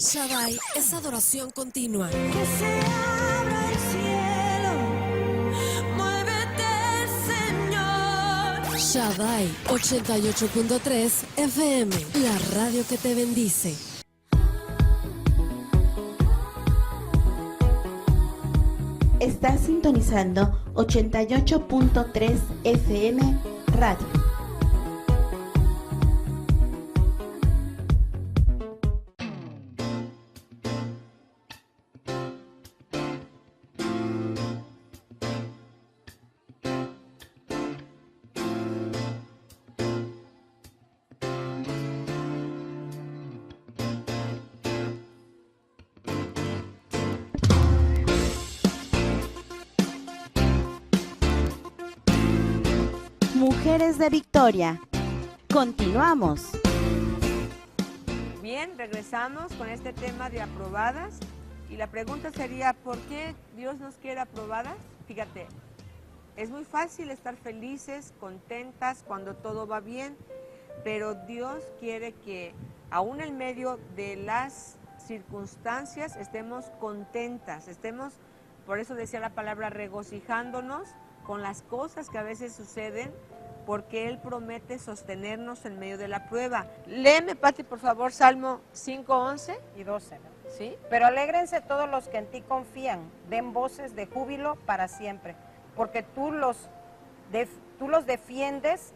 Shaddai es adoración continua. Que se abra el cielo, muévete, Señor. Shaddai 88.3 FM, la radio que te bendice. Estás sintonizando 88.3 FM Radio. Mujeres de Victoria. Continuamos. Bien, regresamos con este tema de aprobadas y la pregunta sería, ¿por qué Dios nos quiere aprobadas? Fíjate, es muy fácil estar felices, contentas cuando todo va bien, pero Dios quiere que aún en medio de las circunstancias estemos contentas, estemos, por eso decía la palabra, regocijándonos con las cosas que a veces suceden, porque Él promete sostenernos en medio de la prueba. Léeme, Pati, por favor, Salmo 5:11 y 12. ¿Sí? Pero alégrense todos los que en ti confían, den voces de júbilo para siempre, porque tú los defiendes,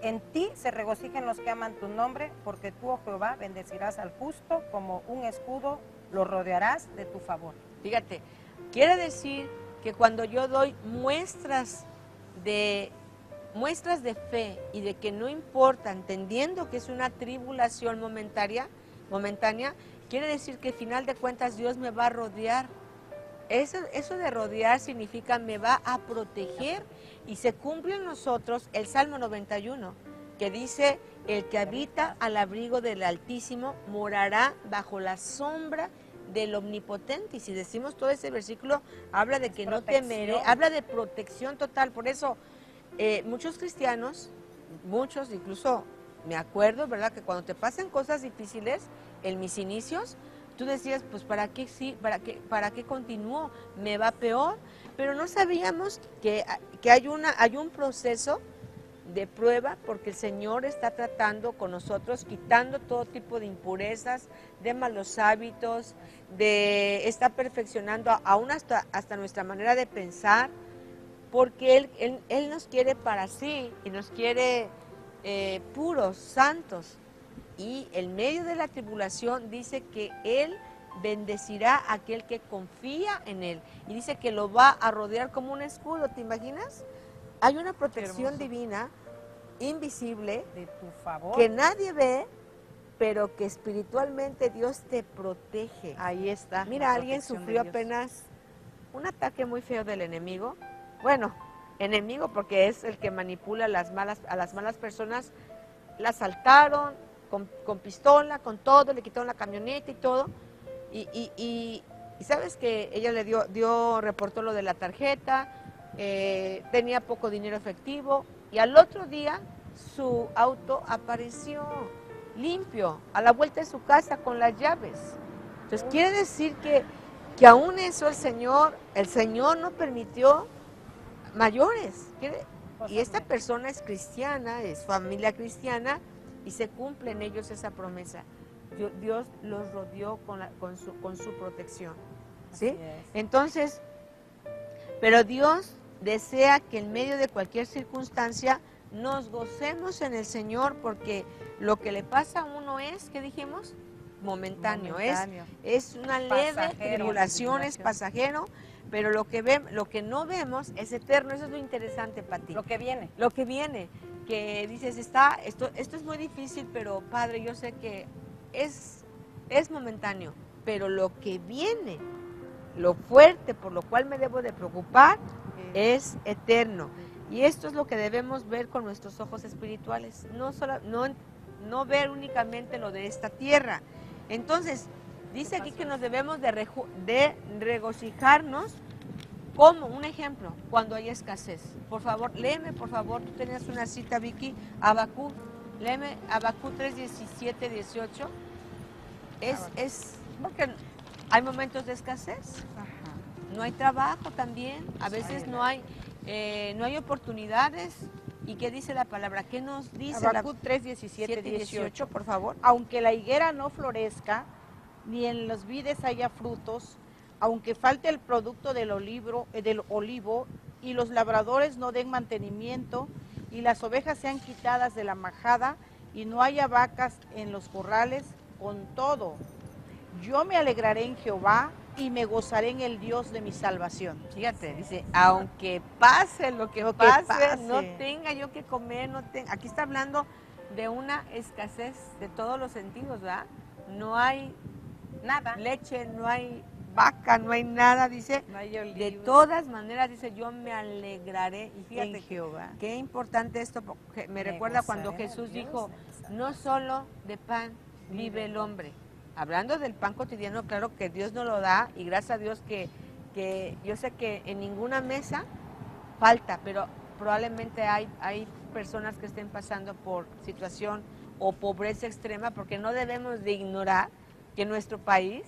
en ti se regocijen los que aman tu nombre, porque tú, oh Jehová, bendecirás al justo, como un escudo lo rodearás de tu favor. Fíjate, quiere decir que cuando yo doy muestras de fe y de que no importa, entendiendo que es una tribulación momentánea, quiere decir que al final de cuentas Dios me va a rodear. Eso de rodear significa me va a proteger y se cumple en nosotros el Salmo 91, que dice, el que habita al abrigo del Altísimo morará bajo la sombra del Omnipotente. Y si decimos todo ese versículo, habla de que no temeré, habla de protección total. Por eso muchos cristianos, muchos, incluso me acuerdo, ¿verdad?, que cuando te pasan cosas difíciles, en mis inicios, tú decías, pues ¿para qué sí? ¿Para qué continúo? Me va peor. Pero no sabíamos que hay un proceso de prueba, porque el Señor está tratando con nosotros, quitando todo tipo de impurezas, de malos hábitos, está perfeccionando aún hasta nuestra manera de pensar, porque Él nos quiere para sí y nos quiere puros, santos. Y en medio de la tribulación dice que Él bendecirá a aquel que confía en Él. Y dice que lo va a rodear como un escudo, ¿te imaginas? Hay una protección divina, invisible, de tu favor, que nadie ve, pero que espiritualmente Dios te protege. Ahí está. Mira, la alguien protección de sufrió Dios. apenas un ataque muy feo del enemigo. Bueno, enemigo porque es el que manipula a las malas personas. La asaltaron con pistola, con todo, le quitaron la camioneta y todo. Y sabes que ella le reportó lo de la tarjeta, tenía poco dinero efectivo y al otro día su auto apareció limpio, a la vuelta de su casa con las llaves. Entonces quiere decir que aún eso el Señor no permitió mayores. Y esta persona es cristiana, es familia cristiana y se cumple en ellos esa promesa. Dios los rodeó con su protección. ¿Sí? Así es. Entonces, pero Dios desea que en medio de cualquier circunstancia nos gocemos en el Señor, porque lo que le pasa a uno es, ¿qué dijimos? Momentáneo. Es una leve Pasajero. tribulación, es pasajero, pero lo que no vemos es eterno. Eso es lo interesante para ti. Lo que viene. Lo que viene, que dices, esto es muy difícil, pero Padre, yo sé que es momentáneo, pero lo que viene, lo fuerte por lo cual me debo de preocupar, es eterno. Y esto es lo que debemos ver con nuestros ojos espirituales, no ver únicamente lo de esta tierra. Entonces, dice aquí que nos debemos de regocijarnos. Como un ejemplo, cuando hay escasez. Por favor, léeme, por favor, tú tenías una cita, Vicky, Habacuc, léeme Habacuc 3, 17, 18. Es porque hay momentos de escasez, no hay trabajo también, a veces no hay oportunidades. ¿Y qué dice la palabra? ¿Qué nos dice Habacuc 3, 17, 18. por favor? Aunque la higuera no florezca, ni en los vides haya frutos, aunque falte el producto del olivo y los labradores no den mantenimiento y las ovejas sean quitadas de la majada y no haya vacas en los corrales, con todo, yo me alegraré en Jehová y me gozaré en el Dios de mi salvación. Fíjate, dice, aunque pase lo que pase, no tenga yo que comer, aquí está hablando de una escasez de todos los sentidos, ¿verdad? No hay Nada. leche, no hay vaca, no hay nada, dice. No hay olivos. De todas maneras, dice, yo me alegraré. Y fíjate En Jehová. qué importante esto, porque me recuerda cuando Jesús dijo, no solo de pan vive el hombre. Hablando del pan cotidiano, claro que Dios nos lo da, y gracias a Dios que yo sé que en ninguna mesa falta, pero probablemente hay personas que estén pasando por situación o pobreza extrema, porque no debemos de ignorar que en nuestro país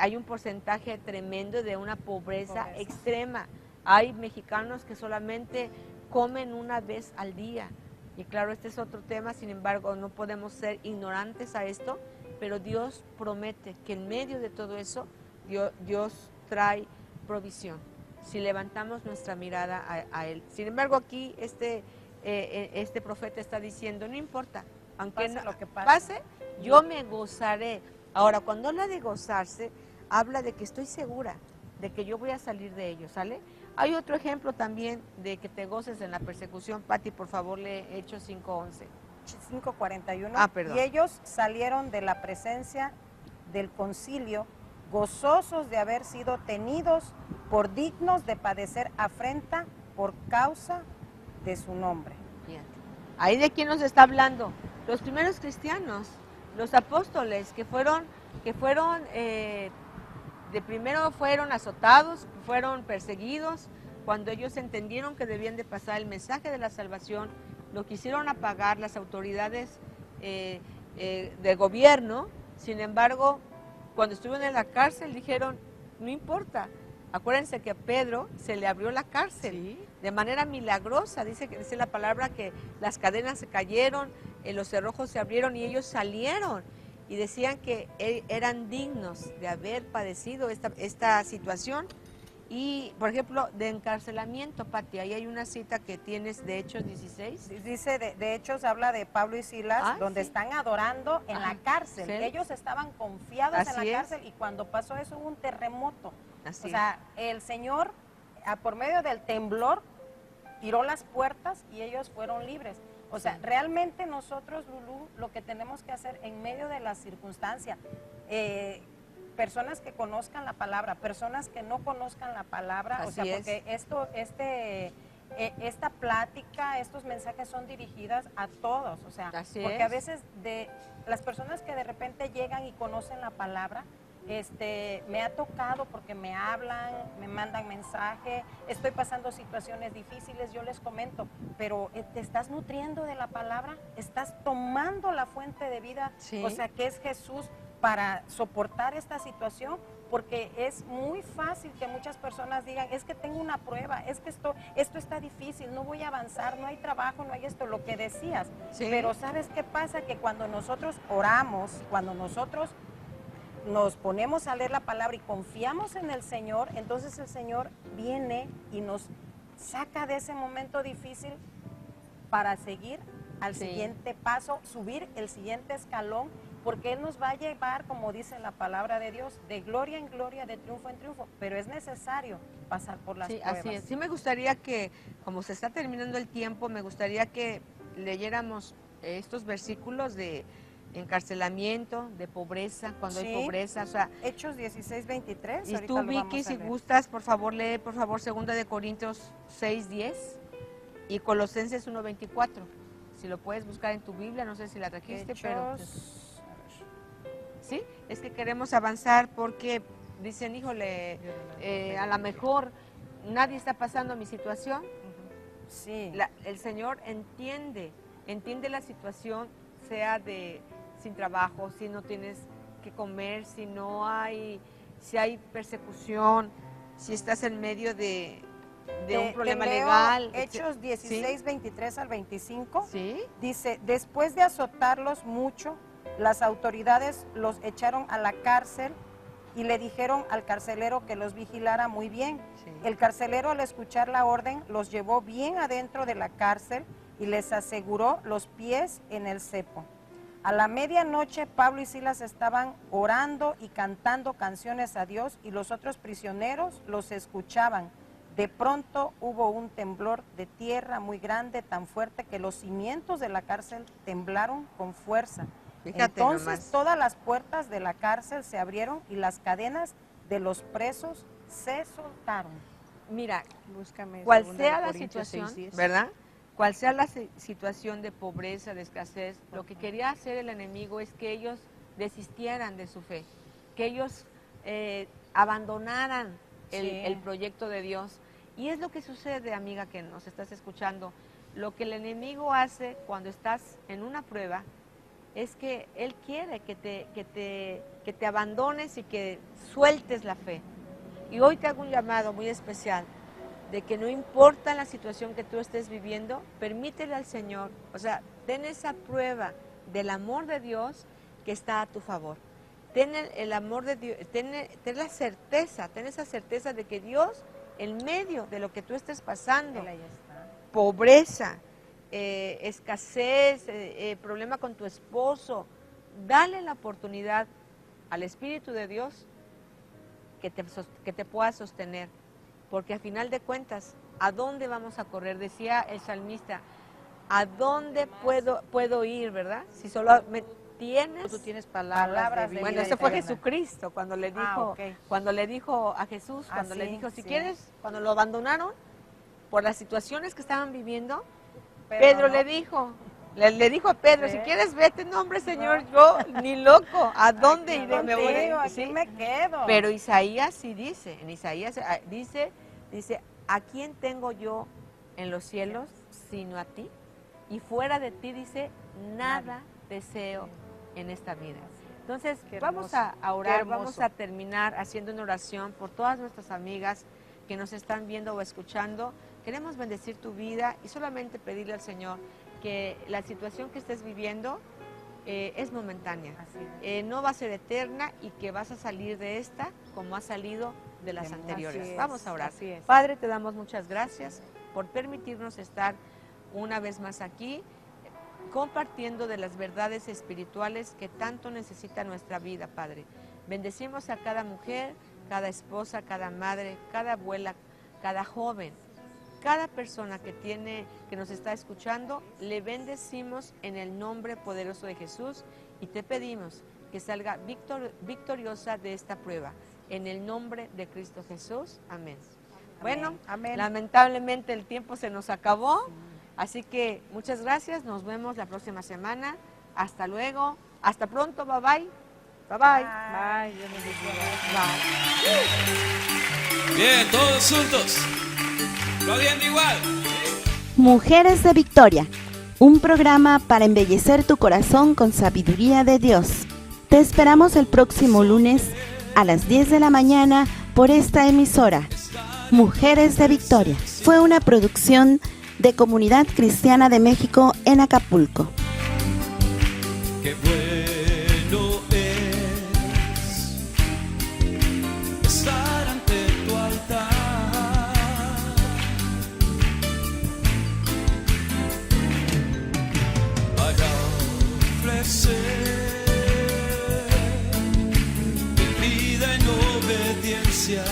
hay un porcentaje tremendo de una pobreza extrema. Hay mexicanos que solamente comen una vez al día. Y claro, este es otro tema, sin embargo, no podemos ser ignorantes a esto, pero Dios promete que en medio de todo eso, Dios trae provisión, si levantamos nuestra mirada a Él. Sin embargo, aquí este profeta está diciendo, no importa, aunque Pase lo que pase, yo me gozaré. Ahora, cuando habla de gozarse, habla de que estoy segura de que yo voy a salir de ello, ¿sale? Hay otro ejemplo también de que te goces en la persecución. Pati, por favor, lee Hechos 5:11. 5:41. Perdón. Y ellos salieron de la presencia del concilio, gozosos de haber sido tenidos por dignos de padecer afrenta por causa de su nombre. Fíjate. Ahí de quién nos está hablando. Los primeros cristianos, los apóstoles que fueron de primero fueron azotados, fueron perseguidos. Cuando ellos entendieron que debían de pasar el mensaje de la salvación, lo quisieron apagar las autoridades de gobierno. Sin embargo, cuando estuvieron en la cárcel dijeron, no importa. Acuérdense que a Pedro se le abrió la cárcel de manera milagrosa. Dice la palabra que las cadenas se cayeron, los cerrojos se abrieron y ellos salieron. Y decían que eran dignos de haber padecido esta situación. Y, por ejemplo, de encarcelamiento, Pati, ahí hay una cita que tienes de Hechos 16. Dice, de Hechos habla de Pablo y Silas, donde están adorando en la cárcel. Sí. Ellos estaban confiados en Así la es. cárcel y cuando pasó eso hubo un terremoto. Así O sea, el Señor, por medio del temblor, tiró las puertas y ellos fueron libres. O sea, realmente nosotros, Lulú, lo que tenemos que hacer en medio de la circunstancia, personas que conozcan la palabra, personas que no conozcan la palabra, Así o sea, es. porque esta plática, estos mensajes son dirigidas a todos, o sea, Así porque es. a veces de las personas que de repente llegan y conocen la palabra, me ha tocado porque me hablan, me mandan mensaje, estoy pasando situaciones difíciles, yo les comento, pero te estás nutriendo de la palabra, estás tomando la fuente de vida, Sí. o sea, que es Jesús, para soportar esta situación, porque es muy fácil que muchas personas digan, es que tengo una prueba, es que esto está difícil, no voy a avanzar, no hay trabajo, no hay esto, lo que decías. Sí. Pero ¿sabes qué pasa? Que cuando nosotros oramos, cuando nosotros nos ponemos a leer la palabra y confiamos en el Señor, entonces el Señor viene y nos saca de ese momento difícil para seguir al Sí. siguiente paso, subir el siguiente escalón, porque Él nos va a llevar, como dice la palabra de Dios, de gloria en gloria, de triunfo en triunfo, pero es necesario pasar por las Sí, pruebas. así es. Sí me gustaría que, como se está terminando el tiempo, me gustaría que leyéramos estos versículos de encarcelamiento, de pobreza, cuando Sí. hay pobreza, o sea, Hechos 16:23, y ahorita tú, lo Vicky, vamos a si leer. gustas, por favor, lee, por favor, 2 de Corintios 6:10 y Colosenses 1:24. Si lo puedes buscar en tu Biblia, no sé si la trajiste, pero... Hechos, Sí, es que queremos avanzar porque dicen, híjole, a lo mejor nadie está pasando mi situación. sí. El Señor entiende la situación, sea de sin trabajo, si no tienes que comer, si hay persecución, si estás en medio de un problema te leo legal. Hechos 16:23 al 25. ¿Sí? Dice, después de azotarlos mucho, las autoridades los echaron a la cárcel y le dijeron al carcelero que los vigilara muy bien. Sí. El carcelero, al escuchar la orden, los llevó bien adentro de la cárcel y les aseguró los pies en el cepo. A la medianoche, Pablo y Silas estaban orando y cantando canciones a Dios y los otros prisioneros los escuchaban. De pronto hubo un temblor de tierra muy grande, tan fuerte que los cimientos de la cárcel temblaron con fuerza. Fíjate Entonces nomás. todas las puertas de la cárcel se abrieron y las cadenas de los presos se soltaron. Mira, Búscame cual segunda sea de la Corintios situación, 6:10. ¿verdad? Cual sea la situación de pobreza, de escasez, lo que quería hacer el enemigo es que ellos desistieran de su fe, que ellos abandonaran el proyecto de Dios. Y es lo que sucede, amiga, que nos estás escuchando. Lo que el enemigo hace cuando estás en una prueba es que él quiere que te abandones y que sueltes la fe. Y hoy te hago un llamado muy especial de que no importa la situación que tú estés viviendo, permítele al Señor, o sea, ten esa prueba del amor de Dios que está a tu favor. Ten el amor de Dios, ten esa certeza de que Dios, en medio de lo que tú estés pasando, Él ahí está. pobreza, escasez, problema con tu esposo, dale la oportunidad al Espíritu de Dios que te pueda sostener, porque a final de cuentas, ¿a dónde vamos a correr? Decía el salmista, ¿a dónde puedo ir, verdad? Si solo me tienes... Tú tienes palabras de vida Bueno, ese fue eterna. Jesucristo cuando le dijo, ok. cuando le dijo a Jesús, cuando le sí, dijo, si sí. quieres, cuando lo abandonaron por las situaciones que estaban viviendo, Pero Pedro no. le dijo, le dijo a Pedro, Sí. si quieres vete, no hombre Señor, yo ni loco, ¿a dónde Aquí iré? Me voy contigo, aquí sí. me quedo. Pero Isaías sí dice, en Isaías dice, ¿a quién tengo yo en los cielos sino a ti? Y fuera de ti dice, nada deseo en esta vida. Entonces, Qué vamos hermoso, a qué orar, hermoso. vamos a terminar haciendo una oración por todas nuestras amigas que nos están viendo o escuchando. Queremos bendecir tu vida y solamente pedirle al Señor que la situación que estés viviendo es momentánea, Así no va a ser eterna y que vas a salir de esta como has salido de las anteriores. Así es, Vamos a orar. así es. Padre, te damos muchas gracias por permitirnos estar una vez más aquí compartiendo de las verdades espirituales que tanto necesita nuestra vida, Padre. Bendecimos a cada mujer, cada esposa, cada madre, cada abuela, cada joven cada persona que nos está escuchando, le bendecimos en el nombre poderoso de Jesús y te pedimos que salga victoriosa de esta prueba. En el nombre de Cristo Jesús. Amén. Bueno, amén. Lamentablemente el tiempo se nos acabó, así que muchas gracias, nos vemos la próxima semana. Hasta luego, hasta pronto, bye bye. Bye bye. Bye, Dios nos bendiga. Bye. Bien, todos juntos. Aplaudiendo igual. Mujeres de Victoria, un programa para embellecer tu corazón con sabiduría de Dios. Te esperamos el próximo lunes a las 10 de la mañana por esta emisora. Mujeres de Victoria fue una producción de Comunidad Cristiana de México en Acapulco. Qué bueno es estar ante tu altar, para ofrecer mi vida en obediencia.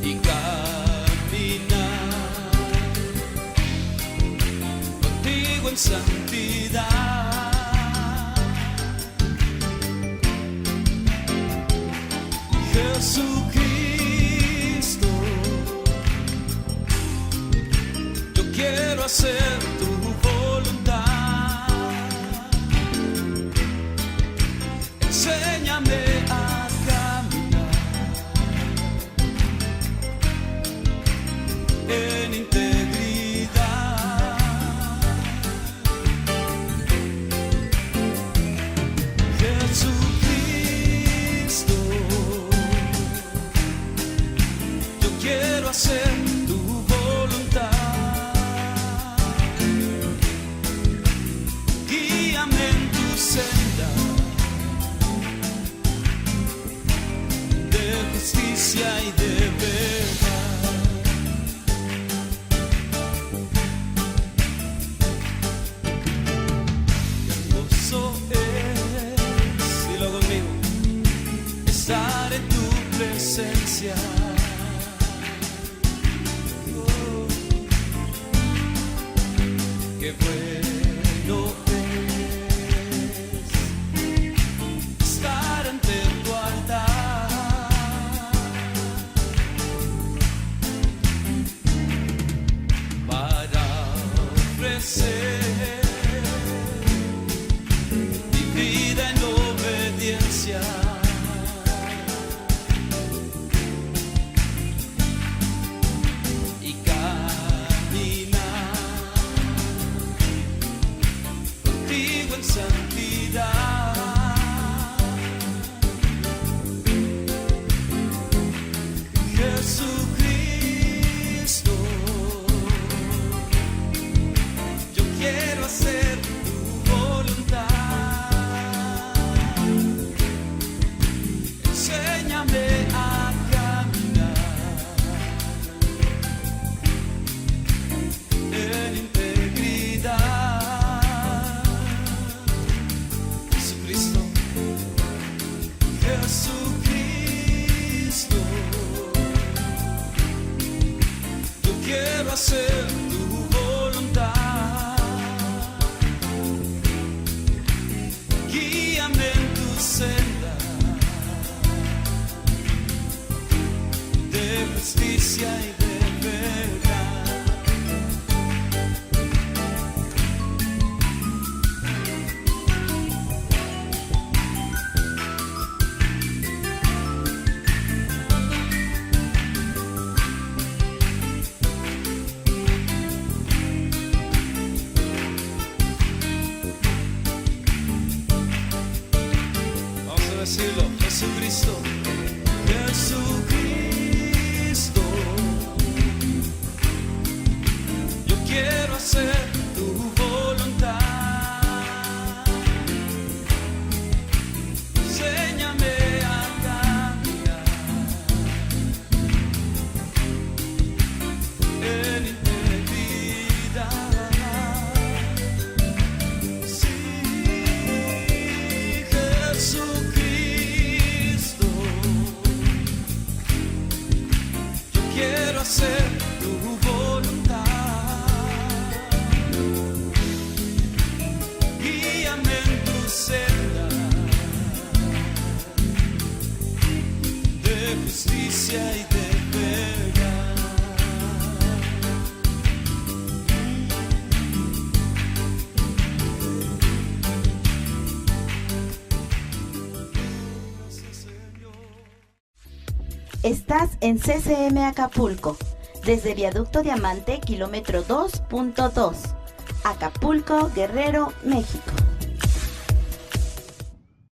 Y caminar contigo en santidad. Jesucristo, yo quiero hacer tu voluntad. Enséñame a caminar en integridad. Jesucristo, yo quiero hacer tu voluntad. Guíame en tu senda de justicia y de verdad. Hermoso es, dilo conmigo, estar en tu presencia. Oh, qué bueno es estar ante tu altar, para ofrecer mi vida en obediencia. Y caminar contigo en santidad. Jesucristo, yo quiero hacer tu voluntad. Enséñame a caminar en integridad. Jesucristo, Jesucristo, yo quiero hacer tu voluntad. Guíame en tu senda de justicia y de verdad. Vamos a decirlo, Jesucristo, Jesucristo, yo quiero hacer tu voluntad. Enséñame a caminar en integridad. Sí, Jesucristo, Estás en CCM Acapulco, desde Viaducto Diamante, kilómetro 2.2, Acapulco, Guerrero, México.